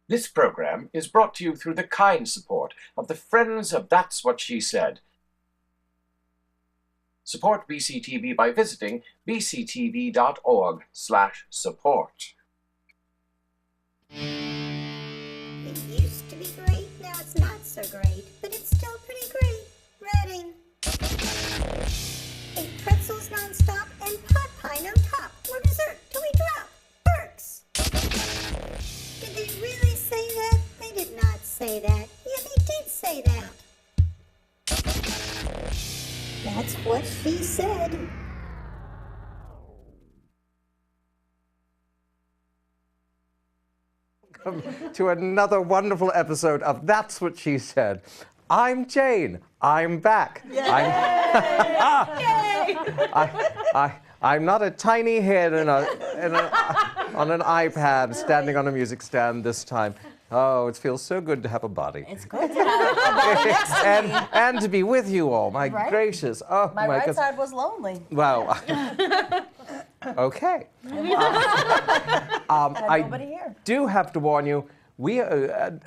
This program is brought to you through the kind support of the Friends of That's What She Said. Support BCTV by visiting bctv.org/support. It used to be great, now it's not so great, but it's still pretty great. Reading. Ate pretzels nonstop and pot pie on top. More dessert till we drop. Perks. Did they really say that? They did not say that. Yeah, they did say that. That's what she said. Welcome to another wonderful episode of That's What She Said. I'm Jane. I'm back. I'm not a tiny head on an iPad standing on a music stand this time. Oh, it feels so good to have a body. It's good to have a body next to me. And to be with you all. My Right? gracious. Oh, My right goodness. side was lonely. Well, okay. I Nobody here. do have to warn you,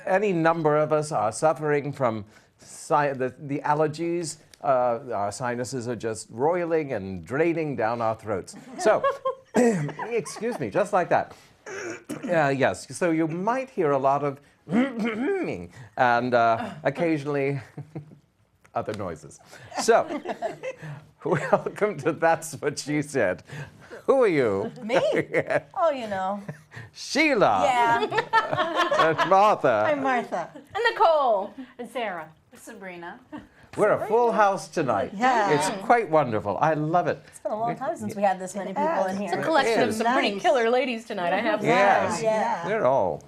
any number of us are suffering from the allergies. Our sinuses are just roiling and draining down our throats. So, excuse me, just like that. Yes, so you might hear a lot of and occasionally other noises. So, welcome to That's What She Said. Who are you? Me? Oh, you know. Sheila. Yeah. And Martha. I'm Martha. And Nicole. And Sarah. Sabrena. We're a full house tonight. Yeah. It's quite wonderful. I love it. It's been a long time since we had this many people in It's a here. collection of is. some pretty killer ladies tonight, I have to Yes. say. Yeah. We're all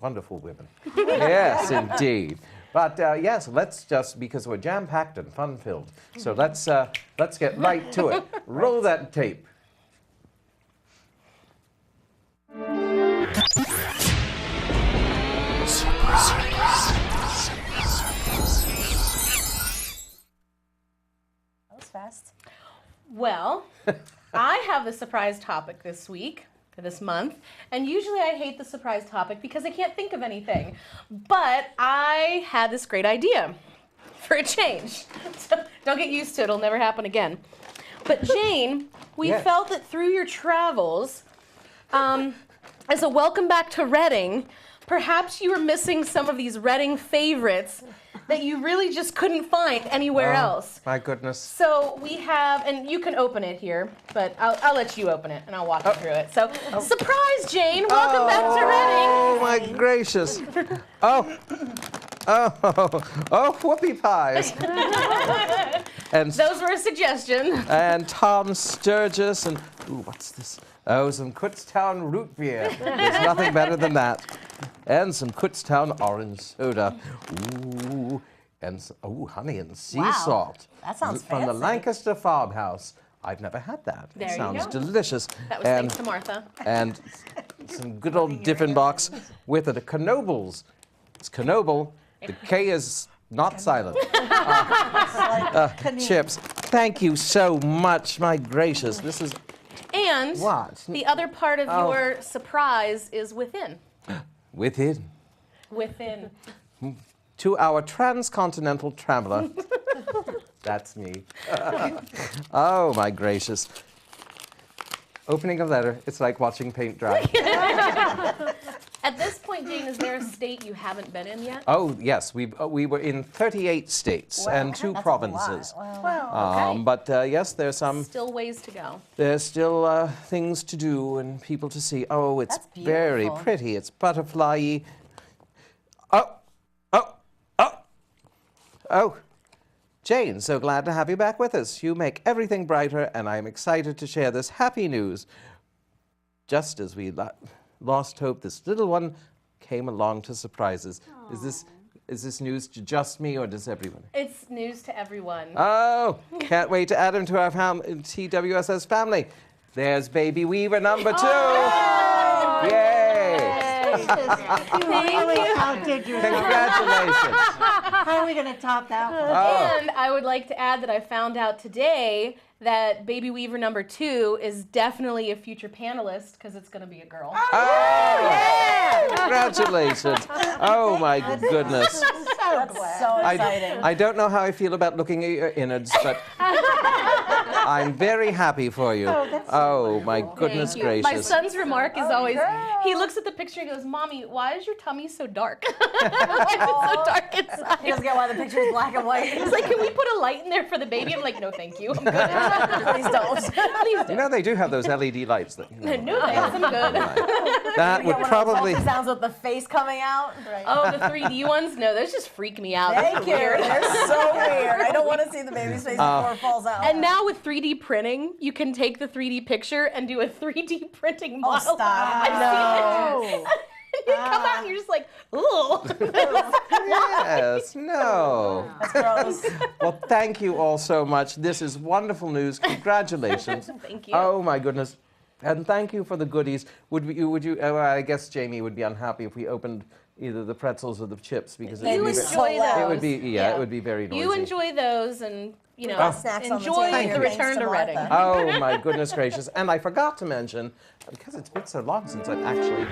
wonderful women. Yes, indeed. But yes, let's just, because we're jam-packed and fun-filled, so let's get right to it. Roll that tape. That was fast. Well, I have the surprise topic this week, for this month, and usually I hate the surprise topic because I can't think of anything. But I had this great idea for a change. So don't get used to it, it'll never happen again. But Jane, we Yes. felt that through your travels, as a welcome back to Reading, perhaps you were missing some of these Reading favorites that you really just couldn't find anywhere else. My goodness. So we have, and you can open it here, but I'll let you open it and I'll walk you through it. So, surprise, Jane! Welcome back to Reading. Oh, my gracious. Oh, whoopie pies. And Those were a suggestion. and Tom Sturgis and, ooh, what's this? Oh, some Kutztown root beer. There's nothing better than that. And some Kutztown orange soda. Ooh, and honey and sea Wow. salt. That sounds From the fancy. Lancaster farmhouse. I've never had that. There It you sounds go. delicious. That was and, thanks to Martha. and some good old Diffenbachs with it. A Knobles. It's Knoble. The K is not silent. Chips. Thank you so much. My gracious. This is And what? the other part of your surprise is within. Within. Within. To our transcontinental traveler. That's me. Oh, my gracious. Opening a letter, it's like watching paint dry. At this point, Jane, is there a state you haven't been in yet? Oh, yes, we were in 38 states and 2 That's a provinces. lot. Wow. Okay. But yes, there's Still ways to go. still things to do and people to see. Oh, it's That's very beautiful. pretty. It's butterfly-y. Oh, Jane, so glad to have you back with us. You make everything brighter, and I'm excited to share this happy news. Just as we lost hope, this little one came along to surprise us. Is this news to just me, or does everyone? It's news to everyone. Oh, can't wait to add him to our TWSS family. There's baby Weaver number 2. Yay! You really outdid yourself. Congratulations. How are we going to top that one? Oh. And I would like to add that I found out today that Baby Weaver number 2 is definitely a future panelist because it's going to be a girl. Oh, congratulations. Oh, my goodness. So exciting. I don't know how I feel about looking at your innards, but I'm very happy for you. Oh, my goodness Thank you. My gracious. son's remark is always, he looks at the picture and goes, Mommy, why is your tummy so dark? Why is it so dark He inside? doesn't get why the picture is black and white. He's like, can we put a light in there for the baby? I'm like, no, thank you. I'm good. Please don't. Please You don't. know, they do have those LED lights. That, No thanks, I'm good. that would probably... Sounds with the face coming out. Oh, the 3D ones? No, those just freak me out. Those Thank are you. weird. They're so weird. I don't want to see the baby's face before it falls out. And now with 3D printing, you can take the 3D picture and do a 3D printing model. stop. I've seen it. And you come out and you're just like, ooh. Yes, no. That's gross. Well, thank you all so much. This is wonderful news. Congratulations. Thank you. Oh, my goodness. And thank you for the goodies. Would you I guess Jamie would be unhappy if we opened either the pretzels or the chips because You it would be, enjoy it would those. be it would be very noisy. You enjoy those and, you know, got snacks on the enjoy table. the Thanks return to to Martha. Reading. Oh, my goodness gracious. And I forgot to mention, because it's been so long since I've actually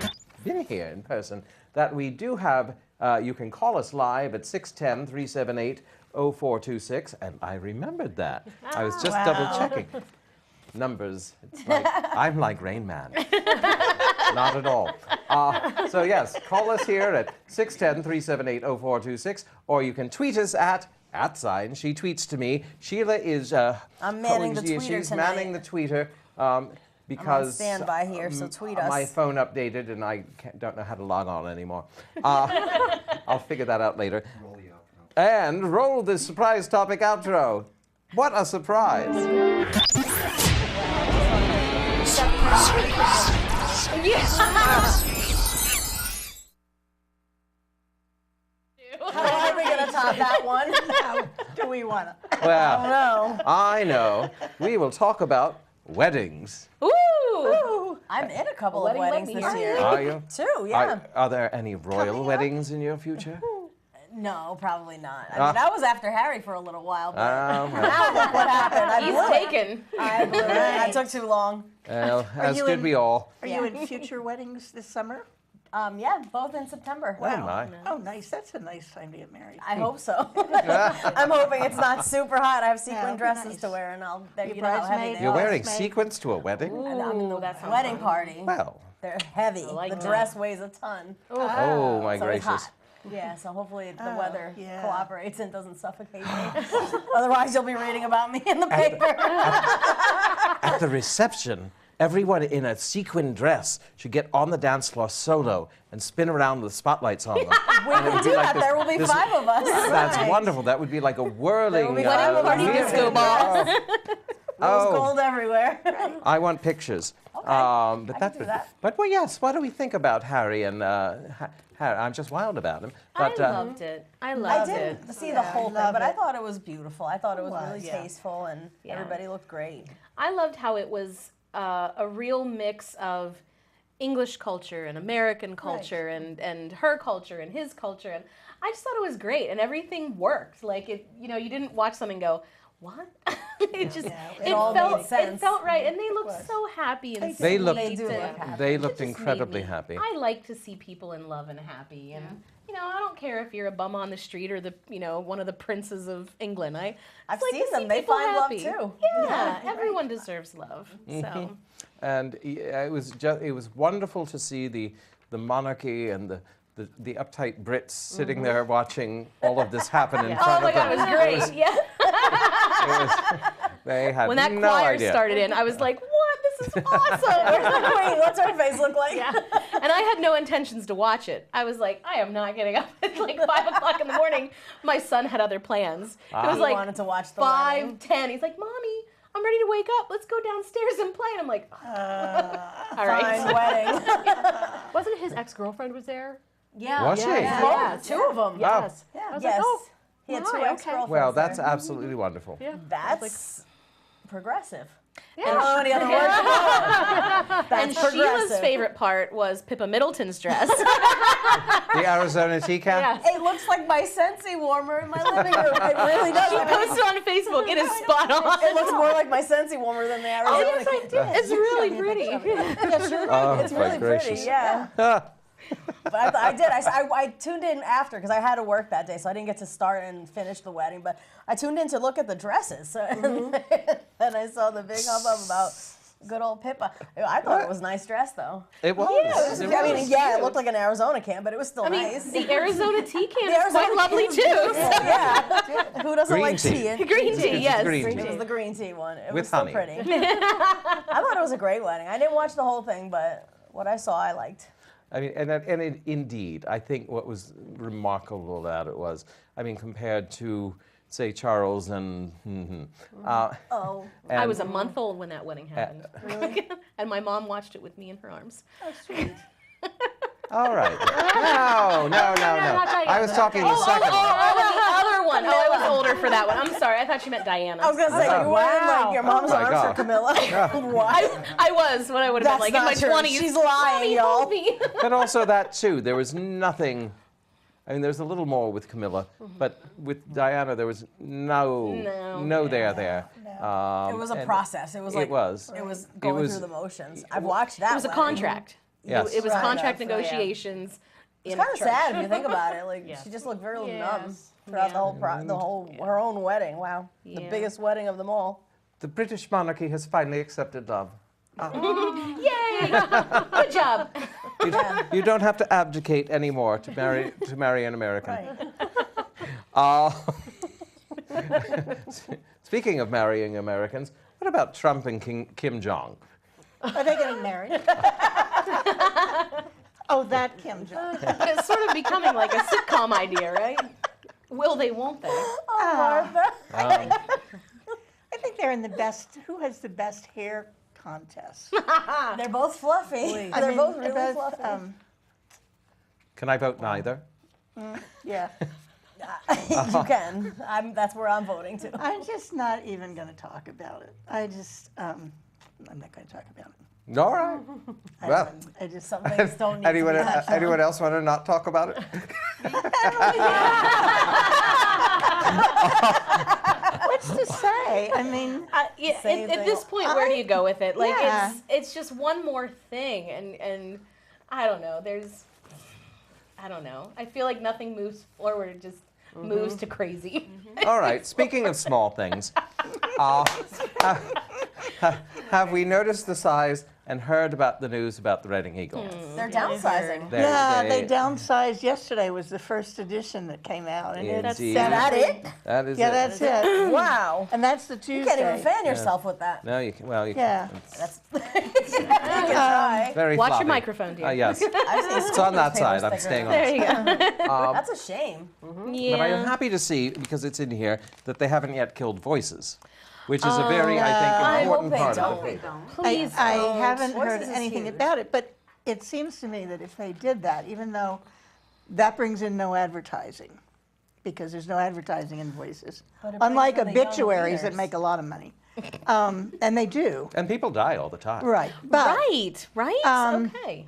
been here in person, that we do have, you can call us live at 610-378-0426. And I remembered that. I was just double checking. Numbers. It's like, I'm like Rain Man. Not at all. So yes, call us here at 610-378-0426, or you can tweet us at she tweets to me. Sheila is I'm manning the tweeter she's tonight. manning the tweeter because I'm on standby here, so tweet us. my phone updated and I don't know how to log on anymore. I'll figure that out later. And roll the surprise topic outro. What a surprise! How are we going to top that one? Do we want to? Well, No. I know. We will talk about weddings. Ooh. I'm in a couple of Wedding weddings let me this hear. year. Are you? 2, yeah. Are there any royal weddings in your future? No, probably not. I mean, I was after Harry for a little while, but Well, now look what happened. I He's blew it. taken. I blew it. I took too long. as you did in- we all. Are you in future weddings this summer? Yeah, both in September. Oh, my. Oh, nice. That's a nice time to get married. I hope so. I'm hoping it's not super hot. I have sequin it'll be dresses nice. to wear, and I'll. Your You know how heavy bridesmaid? they You're are. wearing Bridesmaid. sequins to a wedding? I'm in the That sounds wedding fun. party. Well, They're heavy. like The that. dress weighs a ton. oh, my So it's gracious. hot. Yeah, so hopefully the weather yeah. cooperates and doesn't suffocate me. Otherwise, you'll be reading about me in the paper. At the reception, everyone in a sequin dress should get on the dance floor solo and spin around with spotlights on them. We can do that. There will be 5 of us. That's wonderful. That would be like a whirling will be wedding party music. disco balls. Rose gold everywhere. I want pictures. Okay, But I can do that. But well, yes. What do we think about Harry and Harry? I'm just wild about him. But I loved it. I I loved it. didn't see the whole thing, love but I it. thought it was beautiful. I thought it was really yeah. tasteful, and Yeah. everybody looked great. I loved how it was a real mix of English culture and American culture and her culture and his culture, and I just thought it was great and everything worked. Like it, you know, you didn't watch something and go, what? It just It all felt made sense. it felt right, and they looked so happy and They sweet. looked- They do and look happy. they it looked just made incredibly me- happy. I like to see people in love and happy, and you know, I don't care if you're a bum on the street or the one of the princes of England. I've just like seen to see them. They people find love happy. too. Yeah, everyone deserves love. So And it was wonderful to see the monarchy and the uptight Brits sitting there watching all of this happen in front oh of my them. god, it was great. Yeah. They had When that no choir idea. started in, I was like, what? This is awesome. Queen, what's her face look like? Yeah. And I had no intentions to watch it. I was like, I am not getting up at like 5 o'clock in the morning. My son had other plans. It was He like wanted to watch the wedding. 5:10. He's like, Mommy, I'm ready to wake up. Let's go downstairs and play. And I'm like, all right. Fine wedding. Wasn't it his ex-girlfriend was there? Yeah. Was she? Yeah. 2 of them. Yes. Yeah. I was Yes. like, oh, He had my, 2 okay. ex-girlfriends Well, that's there. absolutely wonderful. yeah. That's progressive. I don't know any other word to call it. And That's Sheila's progressive. favorite part was Pippa Middleton's dress. The Arizona tea cap? It looks like my Scentsy warmer in my living room. It really does. She posted on Facebook. It is spot on. It looks more like my Scentsy warmer than the Arizona. yes, I did. It's really pretty. Yeah, sure. Oh, It's my really gracious. pretty, yeah. But I did. I tuned in after because I had to work that day, so I didn't get to start and finish the wedding. But I tuned in to look at the dresses, and I saw the big hubbub about good old Pippa. I thought it was a nice dress, though. It was. I mean, yeah, it looked like an Arizona can, but it was still I mean, nice. the Arizona tea can The is quite Arizona lovely can too. was beautiful, yeah. Who doesn't Green like tea. tea? And Green tea, yes. green It tea. was the green tea one. It With was so honey. pretty. I thought it was a great wedding. I didn't watch the whole thing, but what I saw, I liked. I mean, and indeed, I think what was remarkable about it was, I mean, compared to, say, Charles and, Oh, I was a month old when that wedding happened. And my mom watched it with me in her arms. all right. No. I was talking the second one. Oh, the other one. Oh, I was older for that one. I'm sorry. I thought you meant Diana. I was gonna say you were in like your mom's Oh my arms God. for Camilla. What? I was when I would have been That's like in my not true. 20s. She's lying, Mommy, y'all. hold me. But also that too, there was nothing, I mean, there's a little more with Camilla, but with Diana, there was no there. It was a process. It was like It was. going was- through the motions. I've watched that. It was a wedding. contract. Yes. It was Right. contract Enough, negotiations. It's kind of sad if you think about it. Like she just looked very numb throughout the whole her own wedding. Wow, the Yeah. biggest wedding of them all. The British monarchy has finally accepted love. Yay! Good job. You don't have to abdicate anymore to marry an American. Right. Speaking of marrying Americans, what about Trump and Kim Jong? Are they getting married? Oh, that Kim Jong. It's sort of becoming like a sitcom idea, right? Will they, won't they? Martha. I think they're in the best. Who has the best hair contest? They're both fluffy. I They're mean, both really fluffy. Can I vote neither? Yeah. You can. That's where I'm voting to. I'm just not even going to talk about it. I'm not going to talk about it. All right. Well, I just Some things don't need anyone, to be touched on. anyone else want to not talk about it? what's to say? I mean, Yeah, Same at thing. this point, where do you go with it? Like, Yeah. it's just one more thing, and I don't know. I don't know. I feel like nothing moves forward; it just moves to crazy. All right. Speaking of small things, have we noticed the size and heard about the news about the Reading Eagle? They're downsizing. they downsized yesterday. Was the first edition that came out, and it's Indeed. Is that it? That is yeah, it. that's it. Wow. And that's the Tuesday. You can't even fan yourself with that. No, you can. Well, you Yeah. can. It's try. Very Watch your floppy. microphone, dear. Yes. I've seen It's on that paper side. I'm stickers. staying on. There you go. That's a shame. Yeah. But I'm happy to see, because it's in here, that they haven't yet killed voices, which is a very, I think, important I hope part they of it. don't. Please I don't. haven't Voices heard is anything huge. about it, but it seems to me that if they did that, even though that brings in no advertising, because there's no advertising in Voices, But it brings unlike in the young obituaries that readers. make a lot of money, and they do, And people die all the time. right? But Right. Okay.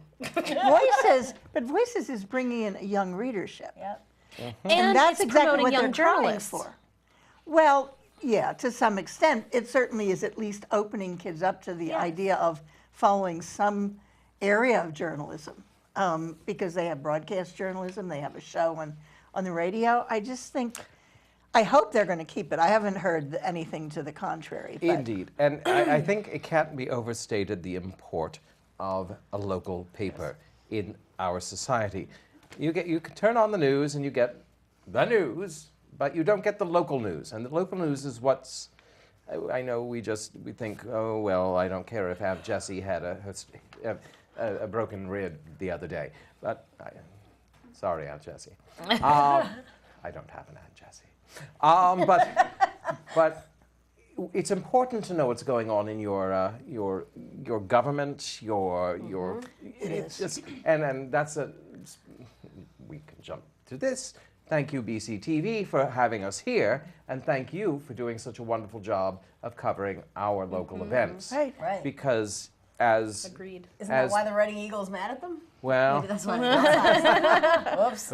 Voices is bringing in a young readership, Yep. And that's it's exactly promoting what young they're trying journalists. for. Well, yeah, to some extent, it certainly is at least opening kids up to the idea of following some area of journalism, because they have broadcast journalism, they have a show on the radio. I hope they're going to keep it. I haven't heard anything to the contrary. But Indeed. And I think it can't be overstated the import of a local paper in our society. You can turn on the news and you get the news, but you don't get the local news. And the local news is what's, I know we think, oh, well, I don't care if Aunt Jessie had a broken rib the other day. But, sorry, Aunt Jessie. I don't have an Aunt Jessie. But it's important to know what's going on in your government, it's just, and that's we can jump to this. Thank you, BCTV, for having us here, and thank you for doing such a wonderful job of covering our local events. Right. Right. Because as Agreed. Isn't that as- why the Reading Eagle's mad at them? well, Maybe that's why. Whoops.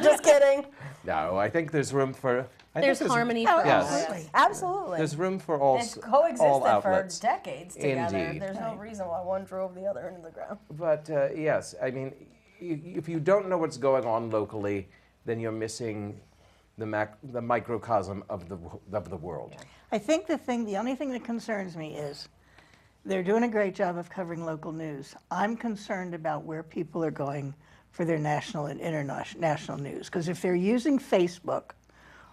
Just kidding. no, I think there's room for. I There's think harmony Oh, for Yes. all. absolutely. Absolutely. There's room for all. It's all coexisted for outlets. decades together. Indeed. There's no reason why one drove the other into the ground. But yes, I mean, if you don't know what's going on locally, then you're missing the microcosm of the world. I think the only thing that concerns me is they're doing a great job of covering local news. I'm concerned about where people are going for their national and international news. Because if they're using Facebook,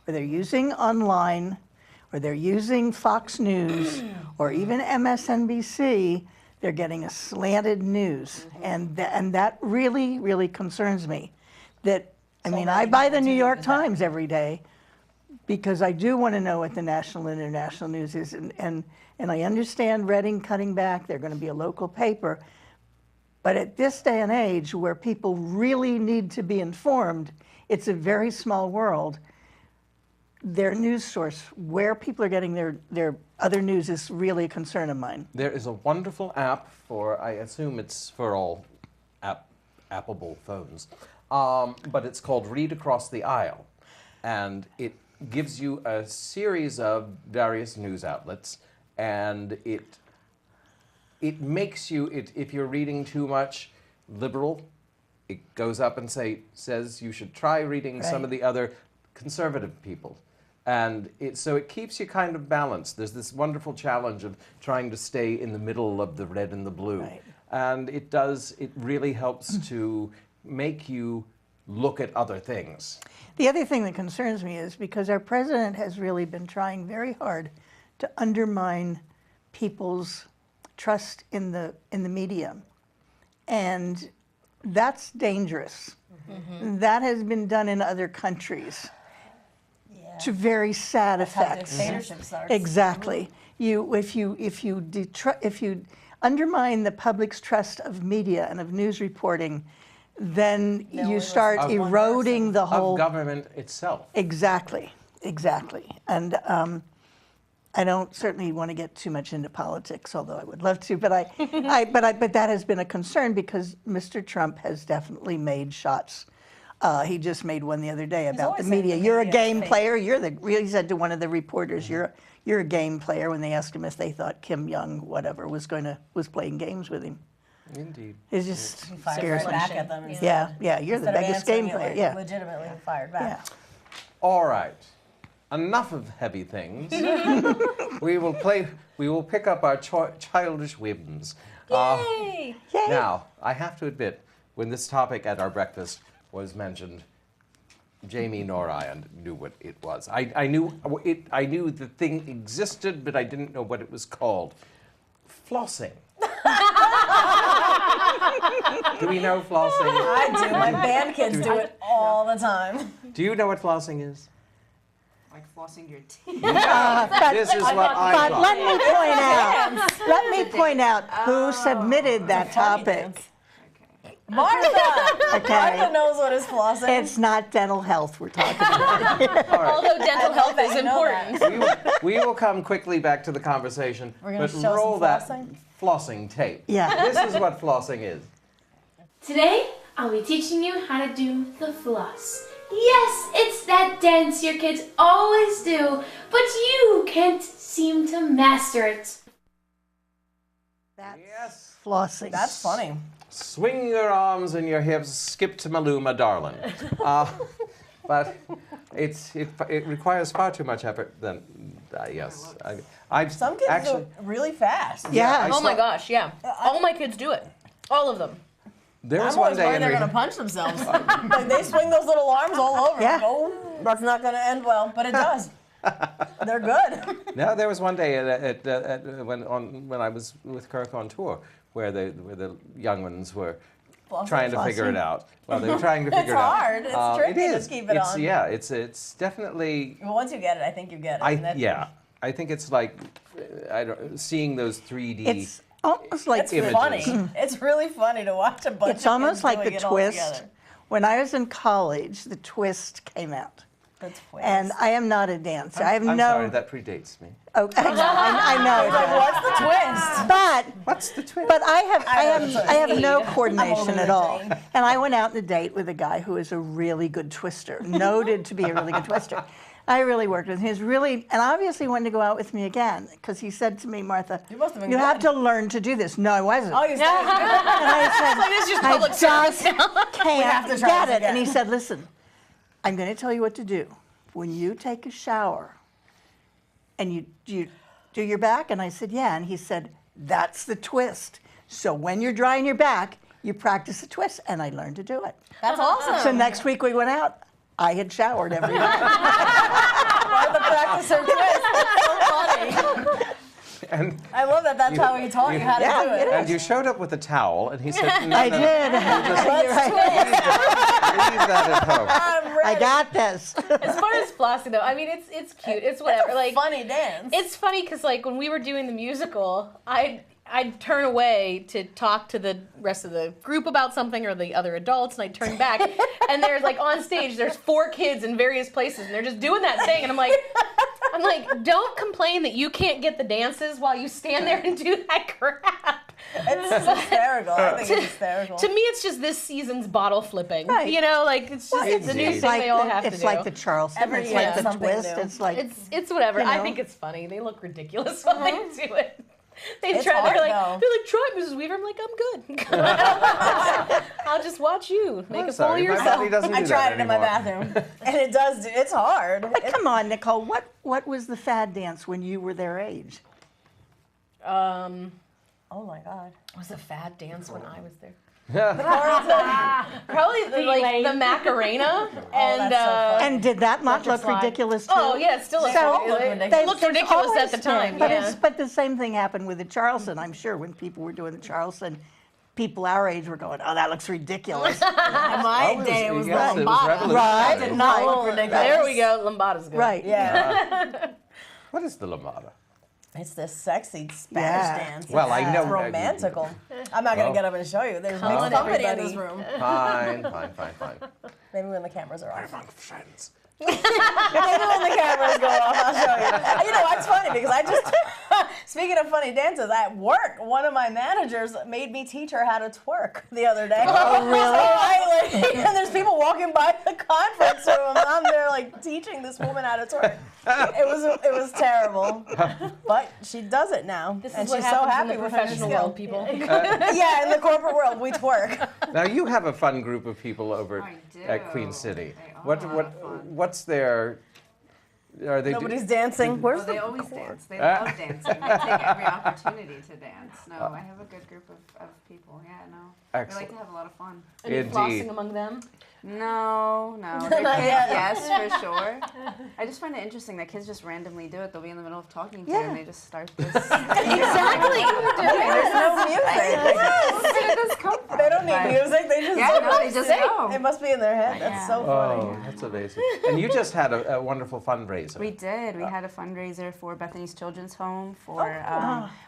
or they're using online, or they're using Fox News, or even MSNBC, they're getting a slanted news. And that really, really concerns me. That, I mean, I buy the New York Times every day, because I do want to know what the national and international news is. And I understand Reading cutting back, they're going to be a local paper. But at this day and age, where people really need to be informed, it's a very small world. Their news source, where people are getting their other news, is really a concern of mine. There is a wonderful app for, I assume it's for all Appleable phones, but it's called Read Across the Aisle. And it gives you a series of various news outlets, and it makes you, if you're reading too much liberal, it goes up and says you should try reading some of the other conservative people. And so it keeps you kind of balanced. There's this wonderful challenge of trying to stay in the middle of the red and the blue. Right. And it really helps to make you look at other things. The other thing that concerns me is because our president has really been trying very hard to undermine people's trust in the media. And that's dangerous. That has been done in other countries to very sad That's how effects. dictatorship starts. Exactly. If you undermine the public's trust of media and of news reporting, then Then we you listen start to one eroding person. the Of whole. government itself. Exactly. And I don't certainly want to get too much into politics, although I would love to. But but that has been a concern because Mr. Trump has definitely made shots. He just made one the other day about the always saying media. the You're a media is game fake. player. He said to one of the reporters, "You're a game player." When they asked him if they thought Kim Jong whatever was playing games with him, Indeed. it just Fired scares right me. back at them. Yeah, you're the Instead of biggest answering game it, player. like, Yeah, legitimately fired back. yeah. All right. Enough of heavy things. We will pick up our childish whims. Yay! Now, I have to admit, when this topic at our breakfast was mentioned, Jamie nor I knew what it was. I knew the thing existed, but I didn't know what it was called. Flossing. Do we know flossing? I do. My band kids do it all the time. Do you know what flossing is? Like flossing your teeth. This is what I But thought. let me point out who submitted that topic. Martha! Martha Okay, knows what is flossing. it's not dental health we're talking about. Although dental health that is you know that. important. We will come quickly back to the conversation, We're gonna but show some roll that flossing? flossing tape. Yeah. This is what flossing is. Today, I'll be teaching you how to do the floss. Yes, it's that dance your kids always do, but you can't seem to master it. Yes. Flossing. That's funny. Swing your arms and your hips, skip to Maluma, darling. But it requires far too much effort. Then yes, I've Some kids actually. do it really fast. Yeah. Oh my gosh, yeah. All my kids do it. All of them. There was I'm one always day worried in they're re- going to punch themselves. Like they swing those little arms all over. Yeah. Oh, that's not going to end well, but it does. They're good. No, there was one day when I was with Kirk on tour where the young ones were trying to figure it out. Well, they were trying to figure it out. hard. It's tricky it to is. keep it It's, on. Yeah, it's definitely. Well, once you get it, I think you get it. And that's- I think it's like seeing those 3D. It's almost like It's images. funny. It's really funny to watch a bunch It's of almost kids like doing the it all twist together. When I was in college, the twist came out. That's weird. And I am not a dancer. I have I'm no. sorry, that predates me. Oh, I know. What's the twist? But What's the twist? But I have no I'm coordination older at than all. Jane. And I went out on a date with a guy who is a really good twister, noted to be a really good twister. I really worked with him. He was really, and obviously wanted to go out with me again because he said to me, Martha, You must have been you have good." to learn to do this. No, I wasn't. Oh, you said And I said, Like, this is just I public service just have can't to try get this it. And he again. said, listen, I'm going to tell you what to do. When you take a shower and you do your back, and I said, yeah. And he said, that's the twist. So when you're drying your back, you practice the twist. And I learned to do it. That's awesome. So next week we went out. I had showered every night. The practice her twist. That's so funny. And, I love that. That's how he taught you how to Yeah, do it it. and you showed up with a towel, and he said, no, I no, did. You're right. leave that at home. I'm ready. I got this. As far as flossing though, I mean it's cute. It's whatever. Like Funny dance. it's funny because like when we were doing the musical, I'd turn away to talk to the rest of the group about something or the other adults, and I'd turn back, and there's like on stage, there's 4 kids in various places, and they're just doing that thing, and I'm like, don't complain that you can't get the dances while you stand there and do that crap. It's hysterical. I think it's hysterical. To me, it's just this season's bottle flipping. Right. You know, like it's just it's a new Indeed. thing they all have to It's do. like the Charleston. Every It's year like the something twist. new. It's like It's whatever. you I know. think it's funny. They look ridiculous while they do it. They It's try. hard, They're like, though. try it, Mrs. Weaver. I'm like, I'm good. I'll just watch you make I'm a fool of sorry, my yourself. body doesn't do I tried that it in my anymore. bathroom, and it does. It's hard. But come on, Nicole. What was the fad dance when you were their age? Oh my God. Was a fad dance when I was there. Yeah. Probably the Macarena and that's so funny. And did that not look Slide. ridiculous too? oh yeah, it still looks So, ridiculous. they- It looked they've ridiculous at always the did. time. But, Yeah. but the same thing happened with the Charleston, I'm sure, when people were doing the Charleston. People our age were going, oh, that looks ridiculous. In my day, it was yes, the it was lambada. revolutionary. Did not look ridiculous. There we go. Lambada's good. Right. Yeah. What is the lambada? It's this sexy Spanish Yeah. dance. Well, I know- It's romantical. I'm not going to get up and show you. There's Come on, mixed company in everybody. this room. Fine. Maybe when the cameras are off. Among friends. Maybe when the cameras go off, I'll show you. You know, it's funny because I just, speaking of funny dances, at work, one of my managers made me teach her how to twerk the other day. Oh, really? And there's people walking by the conference room, and I'm there like teaching this woman how to twerk. It was terrible, but she does it now, This and is what she's so happens happy in the with her professional skill. world, people. Yeah, in the corporate world, we twerk. Now you have a fun group of people over I at Queen do. City. They are What a lot of fun. what's their? Are they? Nobody's dancing. Where's They the always cord? dance. They love dancing. They take every opportunity to dance. No, I have a good group of people. Yeah, no. We like Excellent. to have a lot of fun. Are you Indeed. flossing among them? No. They're Not kids, yet. yes, for sure. I just find it interesting that kids just randomly do it. They'll be in the middle of talking to you Yeah. and they just start this. Exactly. There's no music. It does come from. They don't need But- music. They just Yeah, no, they just go. It must be in their head. That's Yeah. so funny. Oh, that's amazing. And you just had a wonderful fundraiser. We did. We had a fundraiser for Bethany's Children's Home for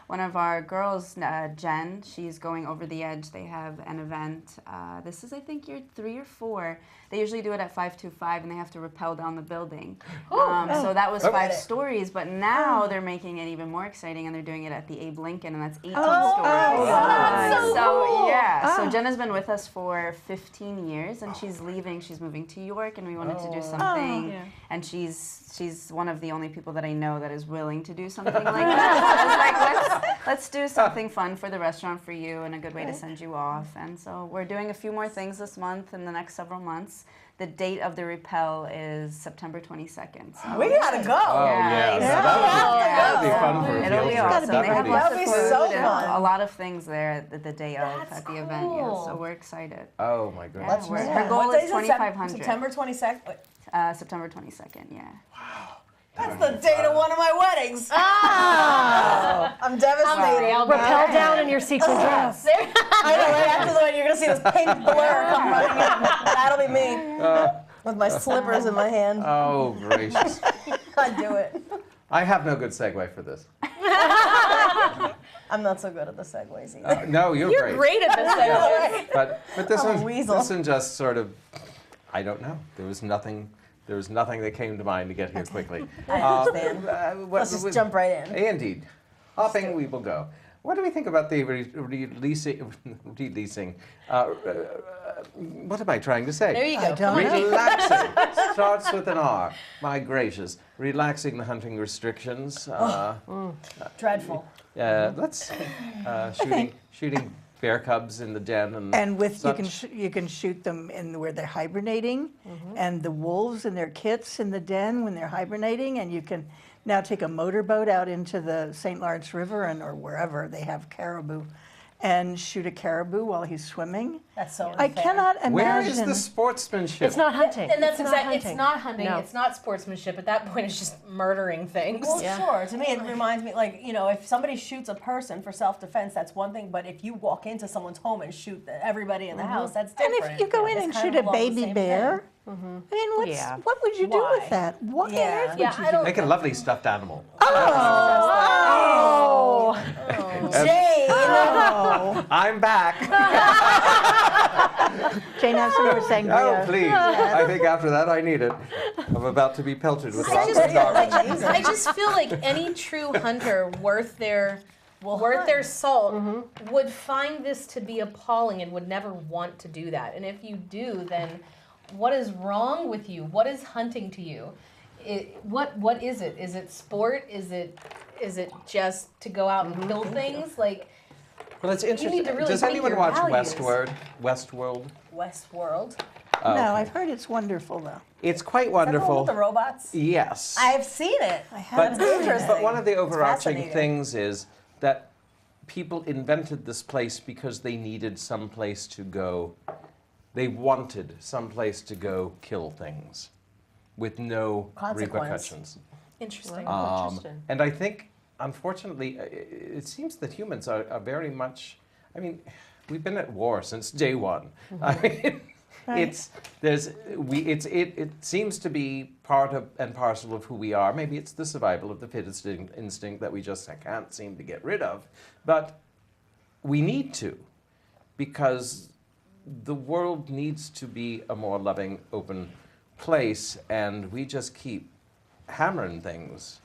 one of our girls, Jen. She's going over the edge. They have an event. This is, I think, year 3 or 4. They usually do it at 525, and they have to rappel down the building. So that was 5 stories, but now they're making it even more exciting, and they're doing it at the Abe Lincoln, and that's 18 stories. That's so cool. Yeah. So Jen has been with us for 15 years, and she's leaving. She's moving to York, and we wanted to do something. And she's one of the only people that I know that is willing to do something like that. So I was like, let's do something fun for the restaurant for you and a good way to send you off. And so we're doing a few more things this month and the next several months. The date of the rappel is September 22nd. So We gotta go. Oh yeah, Yeah. that'd be fun for a It'll field be trip. awesome. They have lots of That'd be food so and fun. a lot of things there the day of That's at the event. Yeah, cool. so we're excited. Oh my goodness. Let's Yeah. Our goal What day is it? 2,500. September 22nd. September 22nd. Yeah. That's the date of one of my weddings. Oh, I'm devastated. Rappel down in your sequin dress. I know, right after the wedding, you're gonna see this pink blur come running in. That'll be me. With my slippers in my hand. Oh gracious. I'd do it. I have no good segue for this. I'm not so good at the segues either. No, you're You're great at this. Yeah. But this I'm a one, weasel. this one just sort of, I don't know. There was nothing that came to mind to get here quickly. I understand. Let's just jump right in. Indeed. Hopping, we will go. What do we think about the releasing? What am I trying to say? There you go. Relaxing. Starts with an R. My gracious. Relaxing the hunting restrictions. Dreadful. Let's shooting bear cubs in the den And with such. you can shoot them in where they're hibernating, and the wolves and their kits in the den when they're hibernating, and you can now take a motorboat out into the St. Lawrence River or wherever they have caribou, and shoot a caribou while he's swimming. That's so I unfair. cannot imagine. Where is the sportsmanship? It's not hunting. And that's It's exactly. hunting. It's not hunting. No. It's not sportsmanship. At that point, it's just murdering things. Well, sure. To me, it reminds me, like, if somebody shoots a person for self-defense, that's one thing. But if you walk into someone's home and shoot everybody in the house, that's And different. if you go in It's and kind shoot of a along the baby same bear, thing. I mean, Yeah. what would you do Why? with that? What on Yeah. earth would Yeah, you I don't. Make a lovely stuffed animal. Jane! Oh. I'm back. Jane has some more sangria. Oh, please. I think after that I need it. I'm about to be pelted with I lots just, of dollars. I just feel like any true hunter worth their salt would find this to be appalling and would never want to do that. And if you do, then what is wrong with you? What is hunting to you? What is it? Is it sport? Is it just to go out and kill things? Like, Well, it's interesting. need to really Does think anyone your watch values. Westworld? Westworld. No, I've heard it's wonderful, though. It's quite Is that the one wonderful. with the robots? Yes. I've seen it. I have. But, interesting. but one of the overarching fascinating. things is that people invented this place because they needed some place to go. They wanted some place to go kill things with no Consequence. repercussions. interesting. Interesting. And I think, unfortunately, it seems that humans are very much. I mean, we've been at war since day one. I mean, it seems to be part of and parcel of who we are. Maybe it's the survival of the fittest instinct that we just can't seem to get rid of, but we need to, because the world needs to be a more loving, open place, and we just keep hammering things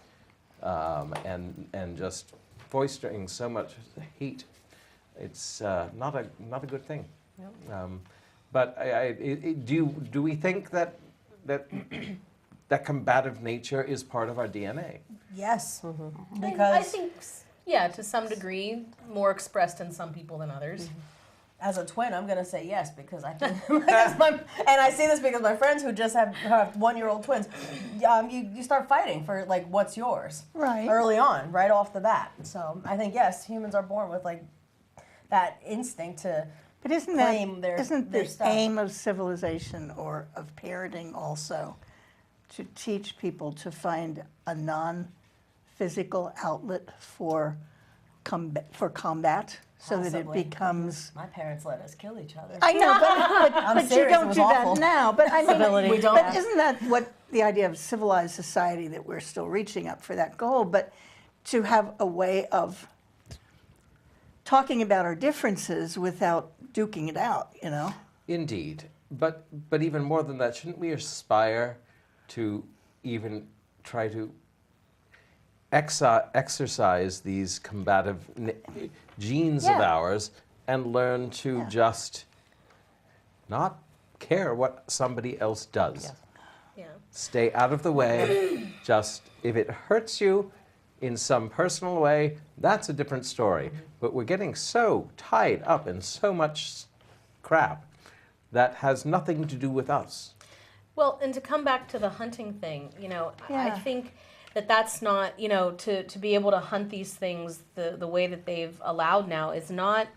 and just foistering so much hate. It's not a good thing. But do we think that combative nature is part of our DNA? Yes. I Because think, yeah, to some degree, more expressed in some people than others. as a twin, I'm going to say yes because I think, and I see this because my friends who just have 1-year-old twins, you start fighting for like what's yours Right. early on, right off the bat. So I think yes, humans are born with like that instinct to But isn't claim their the stuff. aim of civilization or of parenting also to teach people to find a non-physical outlet for combat, so that Possibly. it becomes. My parents let us kill each other. I know, but you serious, it don't was do awful. that now. But I mean, Civility. We don't but have- isn't that what the idea of civilized society, that we're still reaching up for that goal? But to have a way of talking about our differences without duking it out, you know? Indeed. But even more than that, shouldn't we aspire to even try to exercise these combative genes of ours and learn to just not care what somebody else does? Yeah. Stay out of the way. Just, if it hurts you in some personal way, that's a different story. But we're getting so tied up in so much crap that has nothing to do with us. Well, and to come back to the hunting thing, I Yeah. think that's not, to be able to hunt these things the way that they've allowed now is not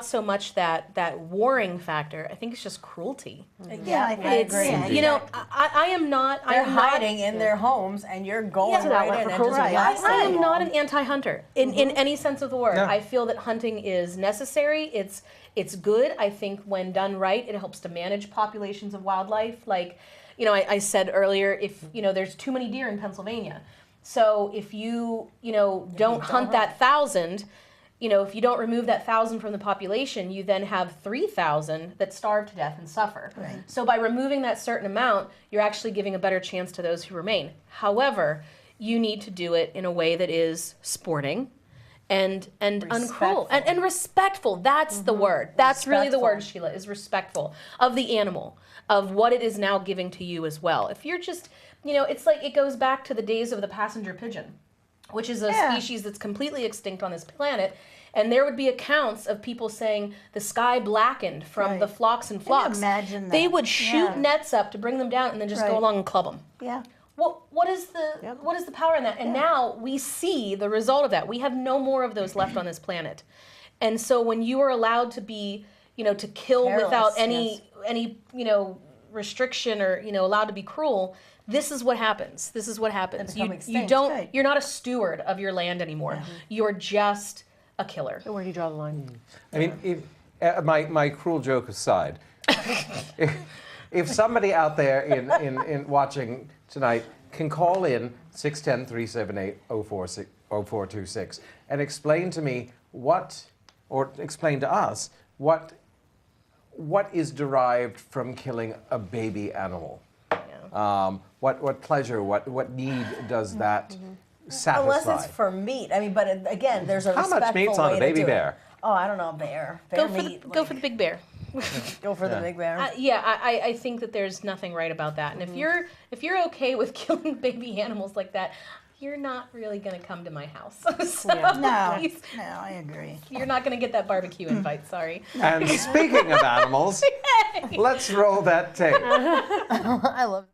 so much that warring factor. I think it's just cruelty. Yeah, I It's, agree. I am not. They're I am not- hiding in their homes, and you're going It's an right outlet in for and cruelty. just Right. blasting I am them. not an anti-hunter in any sense of the word. No. I feel that hunting is necessary. It's good. I think when done right, it helps to manage populations of wildlife. Like, I said earlier, if there's too many deer in Pennsylvania, So if you don't hunt that 1,000, if you don't remove that 1,000 from the population, you then have 3,000 that starve to death and suffer. Right. So by removing that certain amount, you're actually giving a better chance to those who remain. However, you need to do it in a way that is sporting and uncruel and respectful. That's the word. That's really the word, Sheila, is respectful of the animal, of what it is now giving to you as well. If you're just, it's like it goes back to the days of the passenger pigeon, which is a species that's completely extinct on this planet. And there would be accounts of people saying the sky blackened from the flocks and flocks. Imagine that. They would shoot nets up to bring them down and then just go along and club them. Yeah. What is the power in that? And now we see the result of that. We have no more of those left on this planet. And so when you are allowed to be, to kill without any restriction or, allowed to be cruel, this is what happens. This is what happens. You're not a steward of your land anymore. Yeah. You're just a killer. So where do you draw the line? I mean, my cruel joke aside, if somebody out there in watching tonight can call in 610-378-0426 and explain to me explain to us what is derived from killing a baby animal. What pleasure, what need does that satisfy? Unless it's for meat. I mean, but again, there's a How much meat's on a baby bear? Oh, I don't know, bear. Bear meat. Go for the big bear. Go for the big bear. I think that there's nothing right about that. And if you're okay with killing baby animals like that, you're not really going to come to my house. So No, I agree. You're not going to get that barbecue invite, sorry. And speaking of animals, let's roll that tape. I love it.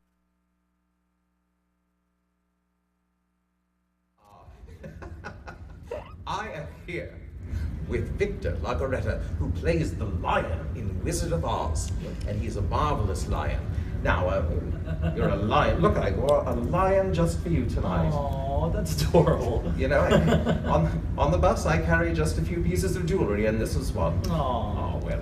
I am here with Victor Lagaretta, who plays the lion in Wizard of Oz, and he's a marvelous lion. Now, you're a lion. Look, I wore a lion just for you tonight. Oh, that's adorable. On the bus, I carry just a few pieces of jewelry, and this is one. Oh, well,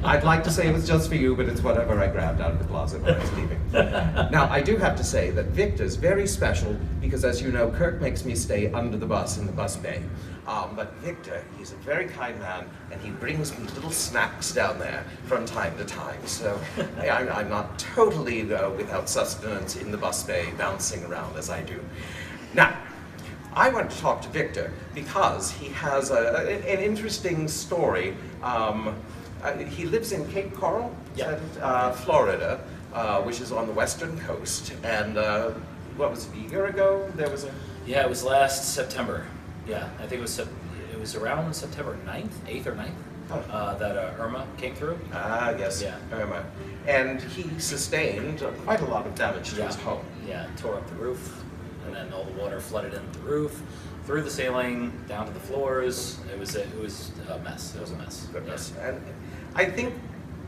I'd like to say it was just for you, but it's whatever I grabbed out of the closet when I was leaving. Now, I do have to say that Victor's very special because, as you know, Kirk makes me stay under the bus in the bus bay. But Victor, he's a very kind man, and he brings me little snacks down there from time to time. So I'm not totally without sustenance in the bus bay, bouncing around as I do. Now, I want to talk to Victor because he has an interesting story. He lives in Cape Coral, Florida, which is on the western coast. And what was it, a year ago? There was a... Yeah, it was last September. Yeah, I think it was around September 9th, 8th or 9th, that Irma came through. Ah, yes, yeah. Irma. And he sustained quite a lot of damage to his home. Yeah, tore up the roof, and then all the water flooded in the roof, through the ceiling, down to the floors. It was a mess. It was a mess. Goodness. Yeah. And I think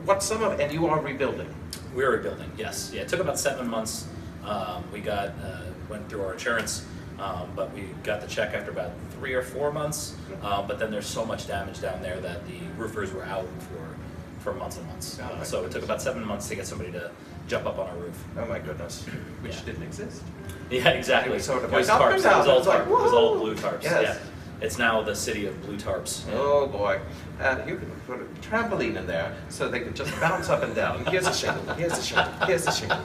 and you are rebuilding. We're rebuilding, yes. Yeah, it took about 7 months. We went through our insurance. But we got the check after about 3 or 4 months. But then there's so much damage down there that the roofers were out for months and months. So it took about 7 months to get somebody to jump up on our roof. Oh my goodness, which didn't exist. Yeah, exactly. It was sort of tarps. It was all tarps. It was all blue tarps. Yes. Yeah. It's now the city of blue tarps. Yeah. Oh boy. You can put a trampoline in there so they can just bounce up and down. Here's a shingle, here's a shingle, here's a shingle.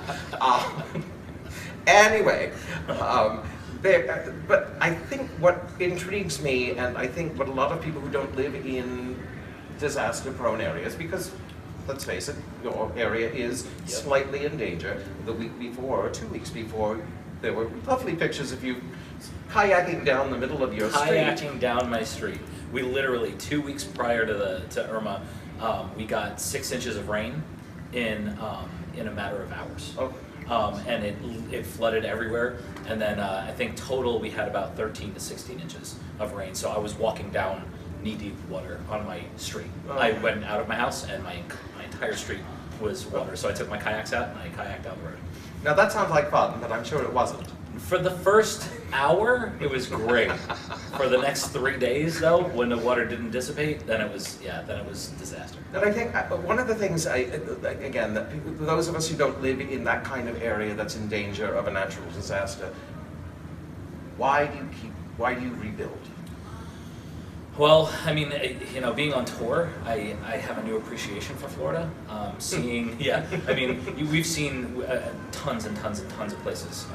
Anyway, but I think what intrigues me, and I think what a lot of people who don't live in disaster-prone areas, because let's face it, your area is slightly in danger. The week before, or 2 weeks before, there were lovely pictures of you kayaking down the middle of your street. Kayaking down my street. We literally, 2 weeks prior to Irma, we got 6 inches of rain in a matter of hours. Okay. And it flooded everywhere. And then I think total we had about 13 to 16 inches of rain. So I was walking down knee-deep water on my street. Oh. I went out of my house and my entire street was water. So I took my kayaks out and I kayaked down the road. Now that sounds like fun, but I'm sure it wasn't. For the first hour, it was great. For the next 3 days, though, when the water didn't dissipate, then it was disaster. And I think one of the things, again, that those of us who don't live in that kind of area that's in danger of a natural disaster, Why do you rebuild? Well, I mean, being on tour, I have a new appreciation for Florida. We've seen tons and tons and tons of places.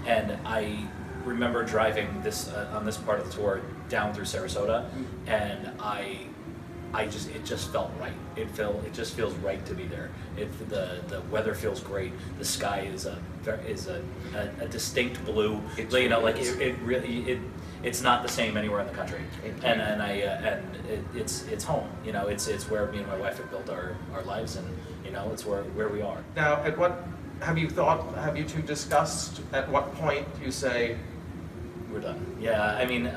And I remember driving on this part of the tour down through Sarasota, and it just felt right. It just feels right to be there. The weather feels great. The sky is a distinct blue. It's not the same anywhere in the country. It's home. It's where me and my wife have built our lives, and it's where we are. Now, have you two discussed at what point you say we're done? Yeah, I mean,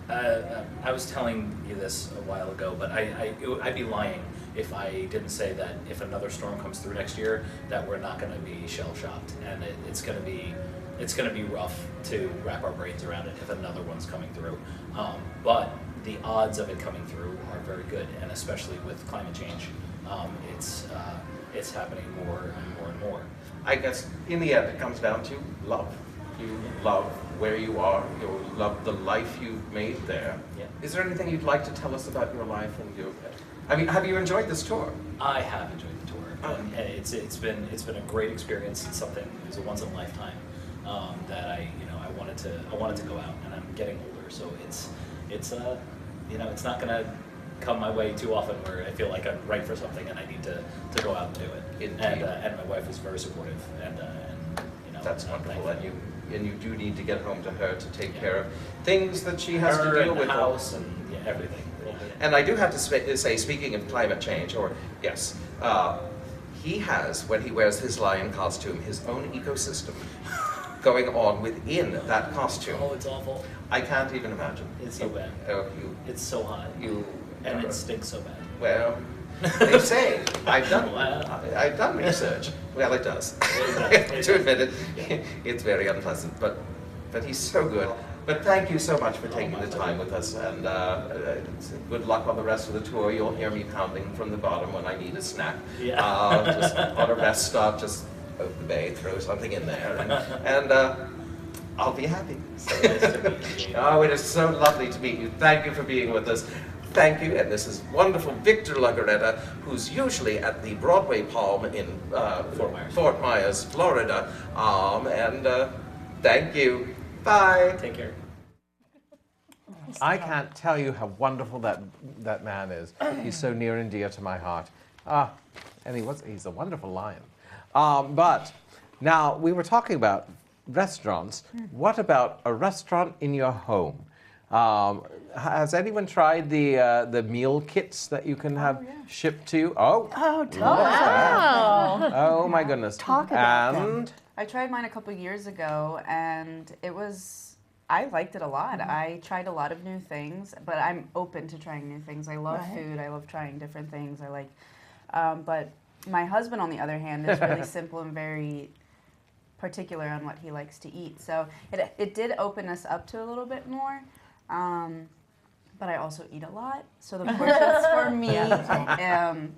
I was telling you this a while ago, but I'd be lying if I didn't say that if another storm comes through next year, that we're not going to be shell-shocked, and it's going to be rough to wrap our brains around it if another one's coming through. But the odds of it coming through are very good, and especially with climate change, it's happening more and more and more. I guess in the end it comes down to love. You love where you are, you love the life you've made there. Yeah. Is there anything you'd like to tell us about your life and have you enjoyed this tour? I have enjoyed the tour. And it's been a great experience. It's something, it was a once in a lifetime that I wanted to go out, and I'm getting older, so it's not gonna come my way too often where I feel like I'm right for something and I need to go out and do it. And my wife was very supportive, and that's wonderful. And you do need to get home to her to take care of things that she has to deal with. The house and everything. And I do have to say, speaking of climate change, he has, when he wears his lion costume, his own ecosystem going on within that costume. Oh, it's awful. I can't even imagine. It's so bad. It's so hot. And it stinks so bad. Well, they say, I've done research. Well, it does. To admit it, it's very unpleasant, but he's so good. But thank you so much for taking the time with us, and good luck on the rest of the tour. You'll hear me pounding from the bottom when I need a snack. Yeah. Just on a rest stop, just open the bay, throw something in there, and I'll be happy. So nice to meet you. Oh, it is so lovely to meet you. Thank you for being with us. Thank you, and this is wonderful Victor Lagaretta, who's usually at the Broadway Palm in Fort Myers, Florida. Thank you. Bye. Take care. I can't tell you how wonderful that man is. He's so near and dear to my heart. And he's a wonderful lion. But now, we were talking about restaurants. What about a restaurant in your home? Has anyone tried the meal kits that you can have shipped to you? Oh, Wow. oh my goodness. Talk about and I tried mine a couple years ago, and I liked it a lot. I tried a lot of new things, but I'm open to trying new things. I love food. I love trying different things. But my husband, on the other hand, is really simple and very particular on what he likes to eat. So it did open us up to a little bit more. But I also eat a lot, so the portions for me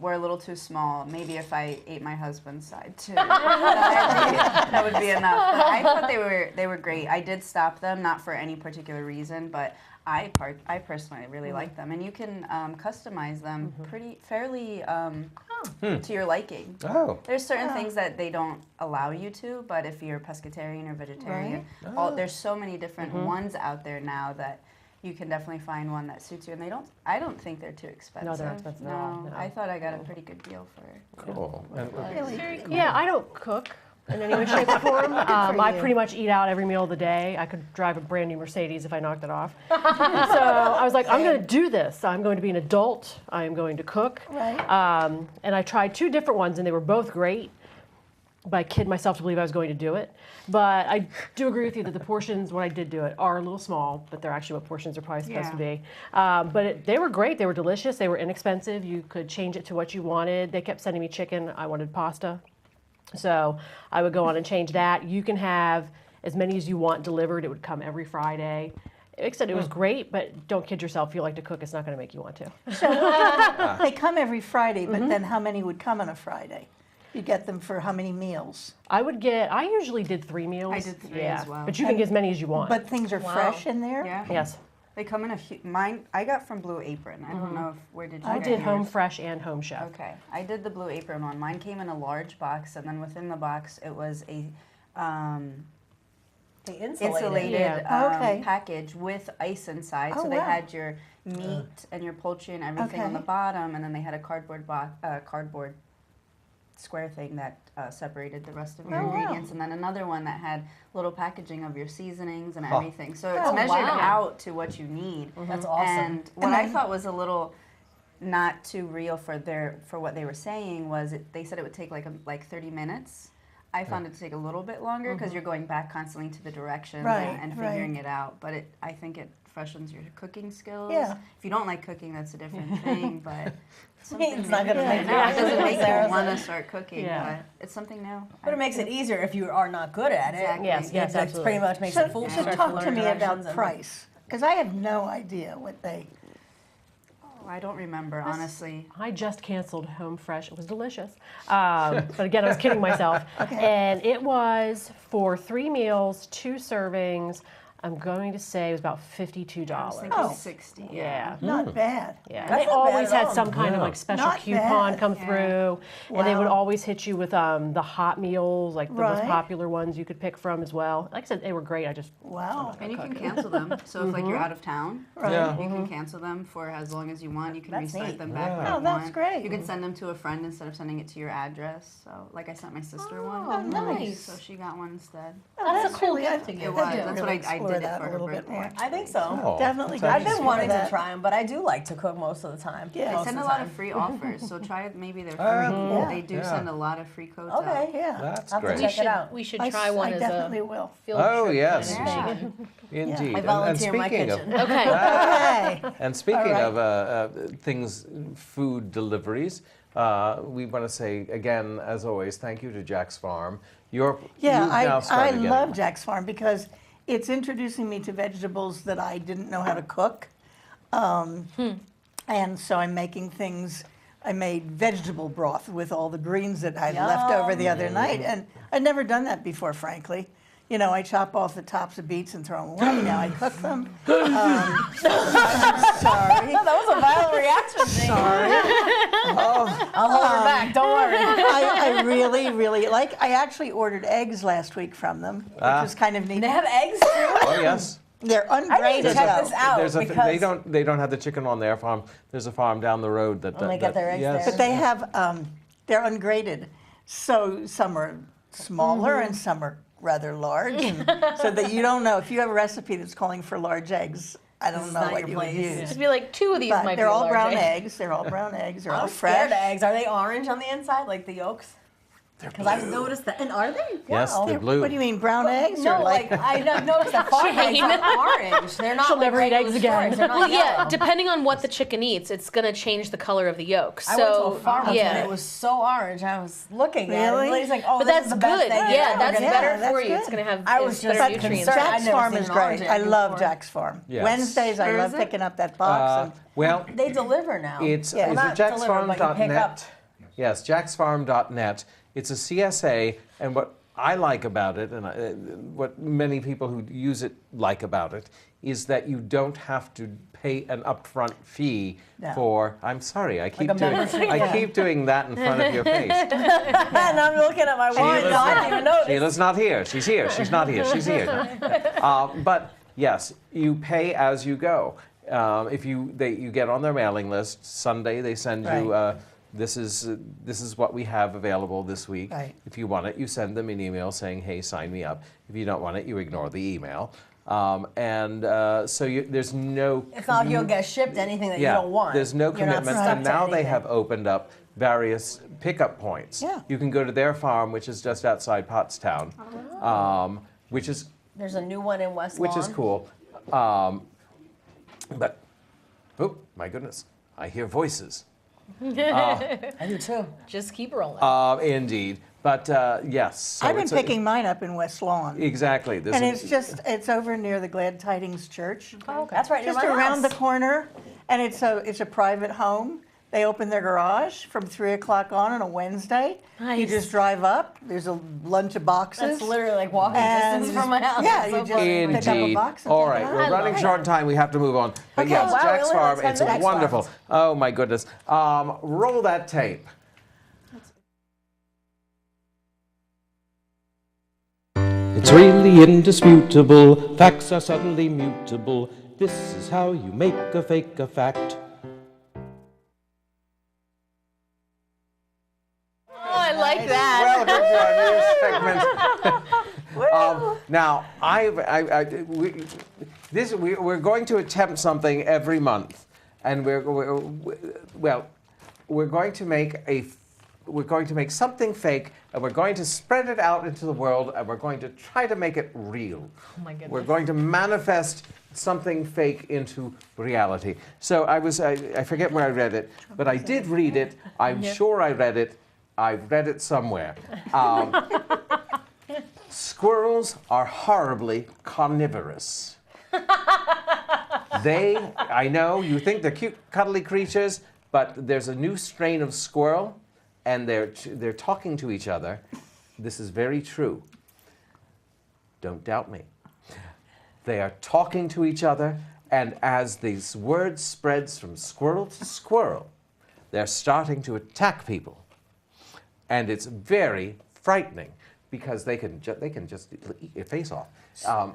were a little too small. Maybe if I ate my husband's side too, that would be enough. But I thought they were great. I did stop them, not for any particular reason, but I personally really like them, and you can customize them fairly to your liking. oh, There's certain things that they don't allow you to, but if you're pescatarian or vegetarian, there's so many different ones out there now that you can definitely find one that suits you, and I don't think they're too expensive. No, they're not expensive at all, no. I thought I got a pretty good deal for it. cool. And, Yeah, I don't cook in any way, shape, or form. I pretty much eat out every meal of the day. I could drive a brand new Mercedes if I knocked it off. So I was like, I'm going to do this. I'm going to be an adult. I'm going to cook. Right. And I tried 2 different ones, and they were both great. But I kid myself to believe I was going to do it. But I do agree with you that the portions, when I did do it, are a little small, but they're actually what portions are probably supposed to be. But they were great. They were delicious. They were inexpensive. You could change it to what you wanted. They kept sending me chicken. I wanted pasta. So I would go on and change that. You can have as many as you want delivered. It would come every Friday. Except it was great, but don't kid yourself. If you like to cook, it's not going to make you want to. So they come every Friday, but then how many would come on a Friday? You get them for how many meals? I usually did 3 meals. I did 3 yeah. as well. But you can get as many as you want. But things are fresh in there? Yeah. yes. They come in mine I got from Blue Apron. I don't know where did you I get did Home yours? Fresh and Home Chef. Okay. I did the Blue Apron one. Mine came in a large box, and then within the box it was a The insulated. insulated Okay. package with ice inside. Oh, So they wow. had your meat and your poultry and everything on the Okay. bottom, and then they had a cardboard square thing that separated the rest of your Oh, wow. ingredients, and then another one that had little packaging of your seasonings and everything. So it's Oh, measured wow. out to what you need. That's awesome. And what I thought was a little not too real for what they were saying was they said it would take like 30 minutes. I found it to take a little bit longer because you're going back constantly to the directions Right, and figuring it out. But I think it freshens your cooking skills. Yeah. If you don't like cooking, that's a different thing. But something It's not gonna new. make It doesn't make Sarah's you want to like- start cooking. Yeah. But it's something new. But it makes it easier if you are not good at it. Exactly. Yes, yes, It absolutely. pretty much makes So, it full. so talk to me about price, because I have no idea what they. I don't remember, honestly. I just canceled Home Fresh. It was delicious. But again, I was kidding myself. And it was for 3 meals, 2 servings. I'm going to say it was about $52. I was thinking Oh. 60. Yeah. Not bad. Yeah, and That's they not bad always at had all. some kind of Yeah. like special Not coupon bad. come Yeah. through, and they would Wow. always hit you with the hot meals, like the most Right. popular ones you could pick from as well. Like I said, they were great. I just Wow. And you can cancel them. So if like you're out of town, Yeah. you can cancel them for as long as you want. You can That's restart neat. them back when Yeah. you Oh, that's want. great. You can send them to a friend instead of sending it to your address. So like I sent my sister one. Oh, nice. So she got one instead. That's a cool really- gift to It give. was. I didn't That's really what I explore did it that for a her little bit birthday. more. I think so. Oh, Definitely that's good. I've been Explore wanting to that. try them, but I do like to cook most of the time. Yeah. They Most send of a the lot time. of free offers, so try it. Maybe they're free. Oh, They do yeah. send a lot of free codes Okay. out. Yeah. That's I'll have to great. check it out. We should I try one as definitely a will. field Oh, trip yes. kind of Yeah. thing. Indeed. I volunteer in my speaking kitchen. of Okay. Okay. and speaking right. of things, food deliveries, we want to say again, as always, thank you to Jack's Farm. Yeah, You've now I started getting love them. Jack's Farm because it's introducing me to vegetables that I didn't know how to cook. And so I'm making things. I made vegetable broth with all the greens that I left over the other night, and I'd never done that before, frankly. You know, I chop off the tops of beets and throw them away. Now I cook them. I'm sorry. That was a violent reaction. Sorry. I'll hold her back. Don't worry. I really, really like. I actually ordered eggs last week from them, which was kind of neat. They have eggs too. Oh yes. They're I need ungraded to check though. this out There's a because they don't have the chicken on their farm. There's a farm down the road that they get their eggs yes. there. But they have, they're ungraded. So some are smaller and some are rather large. And so that you don't know, if you have a recipe that's calling for large eggs, I don't is know not what your you would place. use. Just be like 2 of these But might they're be a all large brown egg. eggs. They're all brown eggs. They're all I'm scared fresh. of eggs. Are they orange on the inside, like the yolks? Because I've noticed that. And are they? Yes, Wow. they're blue. What do you mean, brown eggs? No, or like I've noticed that farm eggs are orange. They're not She'll like never eat regular eggs again. stores. They're not Well, yeah, yellow. depending on what the chicken eats, it's gonna change the color of the yolk. So I went to a farm once yeah, and it was so orange. I was looking at it. Really? And the lady's like, "Oh, but this that's is the best good. egg Yeah, you're that's ever gonna better get." that's for you. It's good. gonna have I was it's just better concerned. nutrients. I've Jack's never Farm seen is an orange great. I egg love before. Jack's Farm. Yes. Wednesdays, I Where love is it? picking up that box. Well, They deliver now. it's Yeah. is Not it deliver, but you pick up. jacksfarm.net? Yes, jacksfarm.net. It's a CSA, and what I like about it, and what many people who use it like about it, is that you don't have to pay an upfront fee No. for. I'm sorry, I keep a doing membership. I keep doing that in front of your face. And I'm looking at my wine. Sheila's No, I not- didn't even notice. Sheila's not here. She's here. She's not here. She's here. But yes, you pay as you go. If you get on their mailing list Sunday, they send you. Right. This is what we have available this week. Right. If you want it, you send them an email saying, "Hey, sign me up." If you don't want it, you ignore the email. There's no. It's not like you'll get shipped anything that Yeah, you don't want. there's no You're not commitment, stuck and to now they anything. have opened up various pickup points. Yeah. You can go to their farm, which is just outside Pottstown, which is There's a new one in West which is Lawn. cool. But oh my goodness, I hear voices. I do too. Just keep rolling. Indeed, but yes. So I've been it's picking mine up in West Lawn. exactly. This And is- it's over near the Glad Tidings Church. Oh, okay. That's right near Just my around house. the corner, and it's a private home, They open their garage from 3 o'clock on a Wednesday. You Nice. just drive up. There's a bunch of boxes. That's literally like walking And distance from my house. yeah, It's you so just- funny. Pick up a Indeed. box and All take it right, home. we're I running love short on time. We have to move on. But Okay. yes, Wow, we Jack's only have Farm, 10 it's minutes wonderful. left. Oh, my goodness. Roll that tape. It's really indisputable, facts are suddenly mutable. This is how you make a fake a fact. Oh, I like that. Welcome to our new segment. Now, we're going to attempt something every month, and we're going to make something fake, and we're going to spread it out into the world, and we're going to try to make it real. Oh my goodness. We're going to manifest something fake into reality. So I forget where I read it, but I did read it. I'm sure I read it. I've read it somewhere. Squirrels are horribly carnivorous. I know, you think they're cute, cuddly creatures, but there's a new strain of squirrel, and they're talking to each other. This is very true. Don't doubt me. They are talking to each other, and as these words spreads from squirrel to squirrel, they're starting to attack people. And it's very frightening because they can just eat your face off. So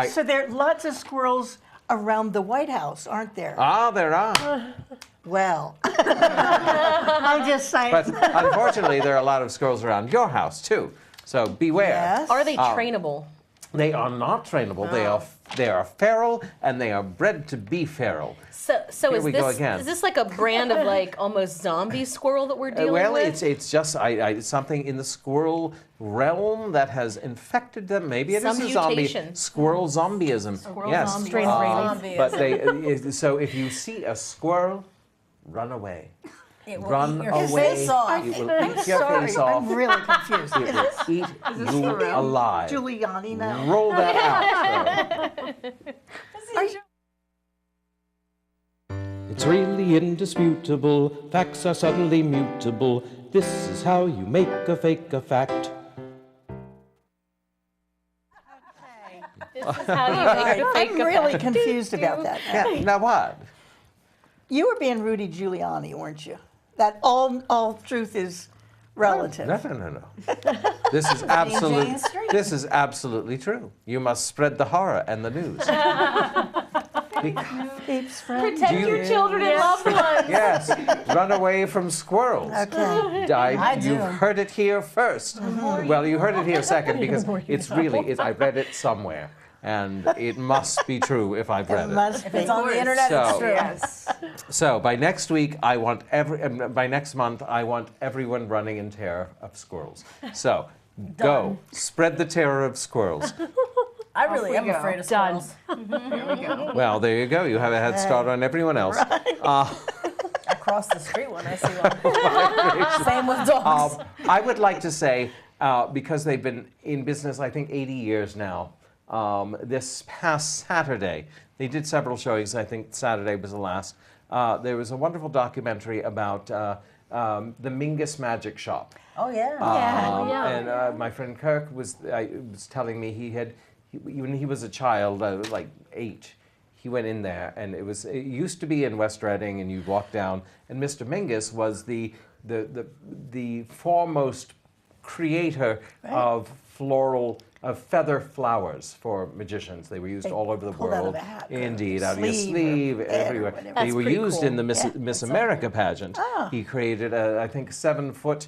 So there are lots of squirrels around the White House, aren't there? There are. Well, I'm just saying. But unfortunately, there are a lot of squirrels around your house too. So beware. Yes. Are they trainable? They are not trainable. They are feral, and they are bred to be feral. So Here we go again. is this like a brand of like almost zombie squirrel that we're dealing Well, with? it's just something in the squirrel realm that has infected them. Maybe it Some is a zombie. mutation. Squirrel zombieism. Yes. zombie. Strain of rabies. But so if you see a squirrel, run away. It will Run eat your away. face off. It will eat your Sorry, face off. I'm really confused. It will eat you alive. Giuliani now? Roll that out. So. It's really indisputable, facts are suddenly mutable. This is how you make a fake a fact. This is how you make a fake I'm really confused about that. Yeah, now what? You were being Rudy Giuliani, weren't you? That all truth is relative. No. This is This is absolutely true. You must spread the horror and the news. Keeps from Protect your children and loved ones. Yes, run away from squirrels. Okay. You've heard it here first. Well, you heard it here second because I read it somewhere. And it must be true if I've read It it. must If be. it's on the internet, it's So- true. Yes. So by next week, by next month, I want everyone running in terror of squirrels. So go, spread the terror of squirrels. I really we am go. afraid of Done. squirrels. Well, there you go. You have a head start on everyone else. I cross the street when I see one. Same with dogs. I would like to say, because they've been in business, I think, 80 years now, this past Saturday, they did several showings. I think Saturday was the last. There was a wonderful documentary about the Mingus Magic Shop. Oh yeah. And my friend Kirk was telling me when he was a child, like 8, he went in there, and it used to be in West Reading, and you'd walk down, and Mr. Mingus was the foremost creator of feather flowers for magicians. They were used all over the pulled out of world. a hat, Indeed, out of your sleeve, or sleeve, bed, or everywhere. whatever. They That's were pretty used cool. in the Miss America pageant. He created I think 7-foot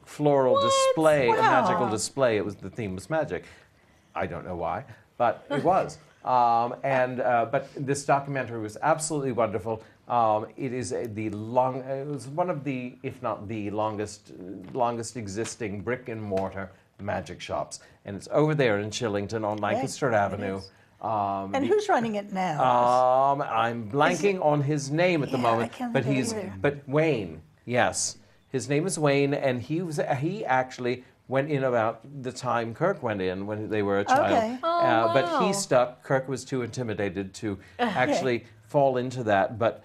floral display, a magical display. The theme was magic. I don't know why, but it was. But this documentary was absolutely wonderful. It was one of the, if not the longest existing brick and mortar magic shops, and it's over there in Shillington on Lancaster Avenue. And who's running it now? I'm blanking on his name at the Yeah, moment, I can't but think of it either. Wayne. Yes, his name is Wayne, and he actually went in about the time Kirk went in when they were a child. Okay. Oh, But he wow. stuck. Kirk was too intimidated to actually fall into that. But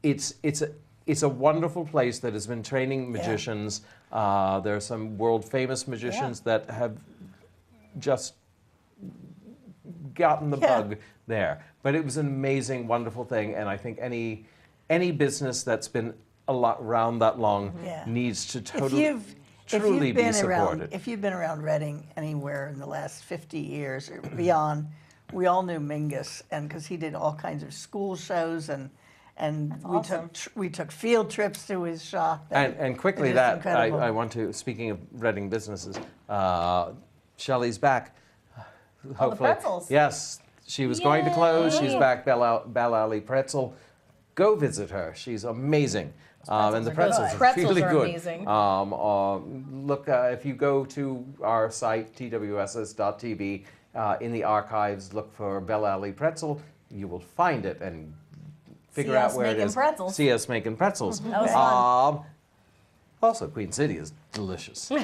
it's a wonderful place that has been training magicians. There are some world famous magicians that have just gotten the bug there. But it was an amazing, wonderful thing, and I think any business that's been around that long needs to truly be supported. If you've been around Reading anywhere in the last 50 years or beyond, we all knew Mingus, and because he did all kinds of school shows, and we took field trips to his shop. And quickly, it is that incredible. I want to. Speaking of Reading businesses, Shelley's back. Hopefully, pretzels. yes, she was going to close. She's back. Bell Alley Pretzel. Go visit her. She's amazing. And the pretzels are Pretzels really are good. amazing. Look, if you go to our site, twss.tv, in the archives, look for Bell Alley Pretzel. You will find it and figure out where it is. Pretzels. See us making pretzels. That was fun. Also, Queen City is delicious. They are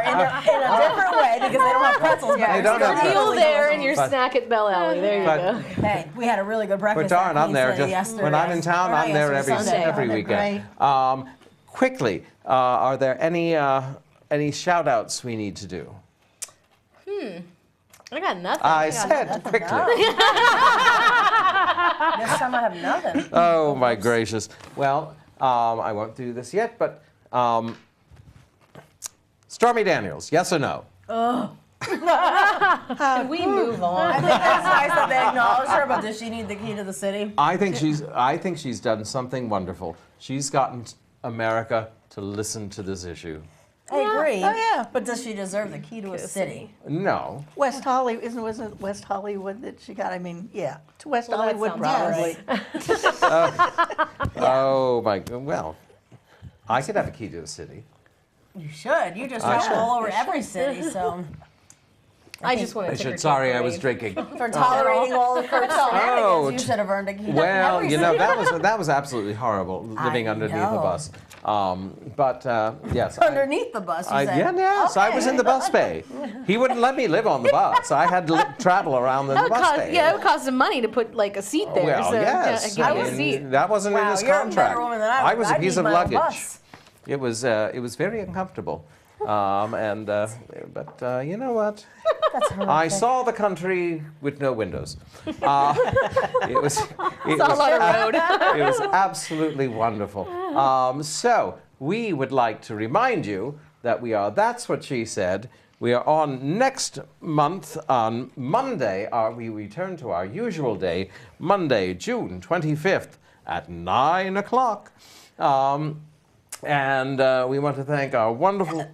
in a different way because they don't have pretzels. They don't have Feel pretzels. there in your But- snack at Bell Alley. There you but- go. Hey, we had a really good But breakfast. darn, at I'm there. Queen City Just yesterday. when I'm in town, Or not I'm there yesterday, every Sunday. weekend. Quickly, are there any shout outs we need to do? I got nothing. I said quickly. This time I have nothing. Oh my gracious. Well, I won't do this yet, but Stormy Daniels, yes or no? Can we move on? I think that's nice that they acknowledge her, but does she need the key to the city? I think she's done something wonderful. She's gotten America to listen to this issue. I agree. Oh, yeah. But does she deserve the key to a city? No. West Hollywood, wasn't it West Hollywood that she got? I mean, yeah, to West Well, that Hollywood sounds probably. Oh my God. Well, I could have a key to the city. You should. You just I travel should. all over every city, so I just want I to take her should. to Sorry, a I was parade. drinking. for tolerating all the Kirk's shenanigans, Oh, you should have earned a key to Well, every you know city. that was absolutely horrible living underneath the know. bus. But yes, Underneath the bus, you said. yes, I was in the bus bay. He wouldn't let me live on the bus. I had to travel around the That would bus cost, bay. yeah, it would cost some money to put like a seat there. Well, so, yes, yeah, I give you a mean, seat. that wasn't in Wow, his you're a contract. better woman than I was. was a I'd piece need of my own luggage. bus. It was very uncomfortable. But you know what? I saw the country with no windows. It was Saw a lot of road. it was absolutely wonderful. So we would like to remind you that we are That's What She Said. We are on next month on Monday. We return to our usual day, Monday, June 25th at 9 o'clock. And we want to thank our wonderful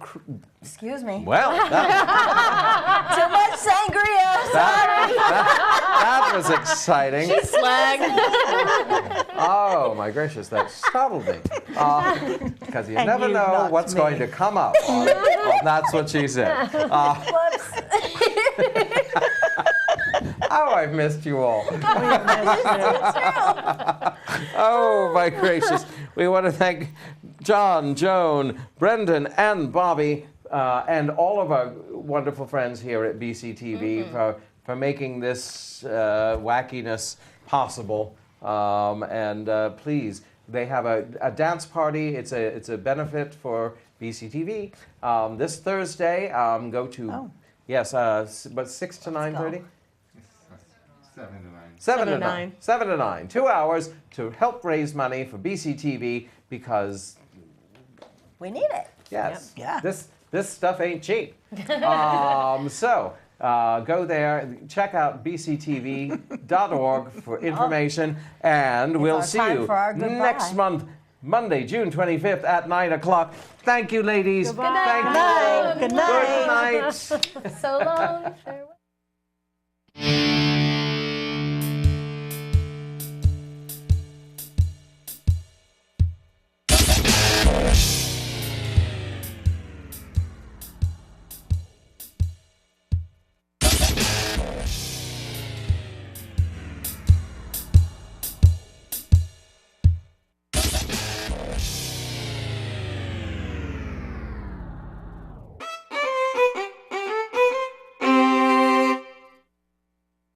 Excuse me. well, Too much sangria. that was exciting. Slag. Oh my gracious, that startled me. Because you And never you know knocked what's me. going to come up. That's what she said. Oh, I've missed you all. Oh my gracious. We want to thank John, Joan, Brendan, and Bobby, and all of our wonderful friends here at BCTV for making this wackiness possible. Please, they have a dance party. It's a benefit for BCTV. This Thursday, go to but 6 to 9:30. 7 to 9. 7 to 9. 7 to 9. 2 hours to help raise money for BCTV because We need it. yes, Yeah. this stuff ain't cheap. So go there, check out bctv.org for information, and we'll our see time you for our goodbye. next month, Monday, June 25th at 9 o'clock. Thank you, ladies. Good night. Thank you. Good night. Good night. So long. Farewell.